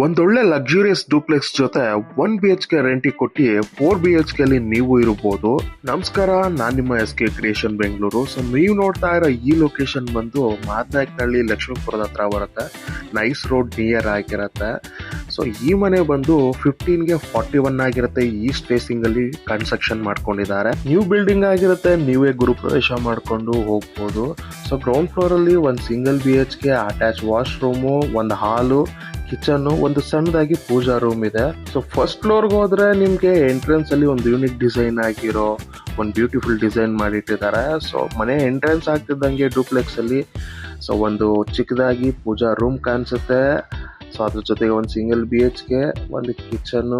ಒಂದೊಳ್ಳೆ luxurious duplex ಜೊತೆ 1 BHK ರೆಂಟಿಗೆ ಕೊಟ್ಟು 4 BHK ಅಲ್ಲಿ ನೀವು ಇರಬಹುದು. ನಮಸ್ಕಾರ, ನಾನು ನಿಮ್ಮ SK ಕ್ರಿಯೇಷನ್ ಬೆಂಗಳೂರು. ಸೊ ನೀವು ನೋಡ್ತಾ ಇರೋ ಈ ಲೊಕೇಶನ್ ಬಂದು ಮಾದನಾಯಕನಹಳ್ಳಿ ಲಕ್ಷ್ಮೀಪುರದ ಹತ್ರ ಬರುತ್ತೆ. ನೈಸ್ ರೋಡ್ ನಿಯರ್ ಆಗಿರುತ್ತೆ. ಸೊ ಈ ಮನೆ ಬಂದು 15ಗೆ 41 ಆಗಿರುತ್ತೆ. ಈಸ್ಟ್ ಫೇಸಿಂಗ್ ಅಲ್ಲಿ ಕನ್ಸ್ಟ್ರಕ್ಷನ್ ಮಾಡ್ಕೊಂಡಿದ್ದಾರೆ. ನ್ಯೂ ಬಿಲ್ಡಿಂಗ್ ಆಗಿರುತ್ತೆ. ನೀವೇ ಗುರುಪ್ರವೇಶ ಮಾಡ್ಕೊಂಡು ಹೋಗ್ಬೋದು. ಸೊ ಗ್ರೌಂಡ್ ಫ್ಲೋರ್ ಅಲ್ಲಿ ಒಂದು ಸಿಂಗಲ್ BHK ಅಟ್ಯಾಚ್ ವಾಶ್ರೂಮು, ಒಂದು ಹಾಲು, ಕಿಚನ್, ಒಂದು ಸಣ್ಣದಾಗಿ ಪೂಜಾ ರೂಮ್ ಇದೆ. ಸೊ ಫಸ್ಟ್ ಫ್ಲೋರ್ಗೆ ಹೋದ್ರೆ ನಿಮ್ಗೆ ಎಂಟ್ರೆನ್ಸ್ ಅಲ್ಲಿ ಒಂದು ಯೂನಿಕ್ ಡಿಸೈನ್ ಆಗಿರೋ ಒಂದು ಬ್ಯೂಟಿಫುಲ್ ಡಿಸೈನ್ ಮಾಡಿಟ್ಟಿದ್ದಾರೆ. ಸೊ ಮನೆ ಎಂಟ್ರೆನ್ಸ್ ಆಗ್ತಿದ್ದಂಗೆ ಡೂಪ್ಲೆಕ್ಸ್ ಅಲ್ಲಿ ಸೊ ಒಂದು ಚಿಕ್ಕದಾಗಿ ಪೂಜಾ ರೂಮ್ ಕಾಣಿಸುತ್ತೆ. ಸೊ ಅದ್ರ ಜೊತೆಗೆ ಒಂದು ಸಿಂಗಲ್ BHK, ಒಂದು ಕಿಚನ್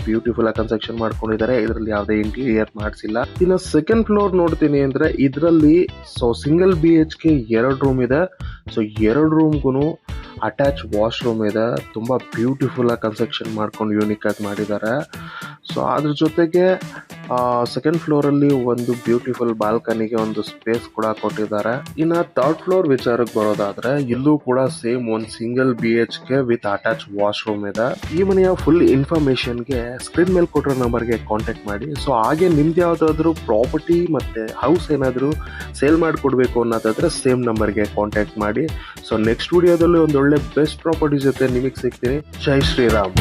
ಬ್ಯೂಟಿಫುಲ್ ಆಗಿ ಕನ್ಸ್ಟ್ರಕ್ಷನ್ ಮಾಡ್ಕೊಂಡಿದ್ದಾರೆ. ಇದರಲ್ಲಿ ಯಾವುದೇ ಇಂಟೀರಿಯರ್ ಮಾಡಿಸಿಲ್ಲ. ಇನ್ನು ಸೆಕೆಂಡ್ ಫ್ಲೋರ್ ನೋಡ್ತೀನಿ ಅಂದ್ರೆ ಇದರಲ್ಲಿ ಸೊ ಸಿಂಗಲ್ BHK 2 ರೂಮ್ ಇದೆ. ಸೊ 2 ರೂಮ್ಗೂ ಅಟ್ಯಾಚ್ ವಾಶ್ರೂಮ್ ಇದೆ. ತುಂಬಾ ಬ್ಯೂಟಿಫುಲ್ ಆಗಿ ಕನ್ಸ್ಟ್ರಕ್ಷನ್ ಮಾಡ್ಕೊಂಡು ಯೂನಿಕ್ ಆಗಿ ಮಾಡಿದ್ದಾರೆ. ಸೊ ಅದ್ರ ಜೊತೆಗೆ ಸೆಕೆಂಡ್ ಫ್ಲೋರ್ ಅಲ್ಲಿ ಒಂದು ಬ್ಯೂಟಿಫುಲ್ ಬಾಲ್ಕನಿಗೆ ಒಂದು ಸ್ಪೇಸ್ ಕೂಡ ಕೊಟ್ಟಿದ್ದಾರೆ. ಇನ್ನು ಥರ್ಡ್ ಫ್ಲೋರ್ ವಿಚಾರಕ್ಕೆ ಬರೋದಾದ್ರೆ ಇಲ್ಲೂ ಕೂಡ ಸೇಮ್ ಒಂದು single BHK with attach washroom ಇದೆ. ಈ ಮನೆಯ ಫುಲ್ ಇನ್ಫಾರ್ಮೇಶನ್ಗೆ ಸ್ಕ್ರೀನ್ ಮೇಲೆ ಕೊಟ್ಟಿರೋ ನಂಬರ್ಗೆ ಕಾಂಟ್ಯಾಕ್ಟ್ ಮಾಡಿ. ಸೊ ಹಾಗೆ ನಿಮ್ದು ಯಾವ್ದಾದ್ರು ಪ್ರಾಪರ್ಟಿ ಮತ್ತೆ ಹೌಸ್ ಏನಾದ್ರು ಸೇಲ್ ಮಾಡಿಕೊಡ್ಬೇಕು ಅನ್ನೋದಾದ್ರೆ ಸೇಮ್ ನಂಬರ್ಗೆ ಕಾಂಟ್ಯಾಕ್ಟ್ ಮಾಡಿ. ಸೊ ನೆಕ್ಸ್ಟ್ ವಿಡಿಯೋದಲ್ಲಿ ಒಂದು ಒಳ್ಳೆ ಬೆಸ್ಟ್ ಪ್ರಾಪರ್ಟಿ ಜೊತೆ ನಿಮಗೆ ಸಿಗ್ತೀನಿ. ಜೈ ಶ್ರೀರಾಮ್.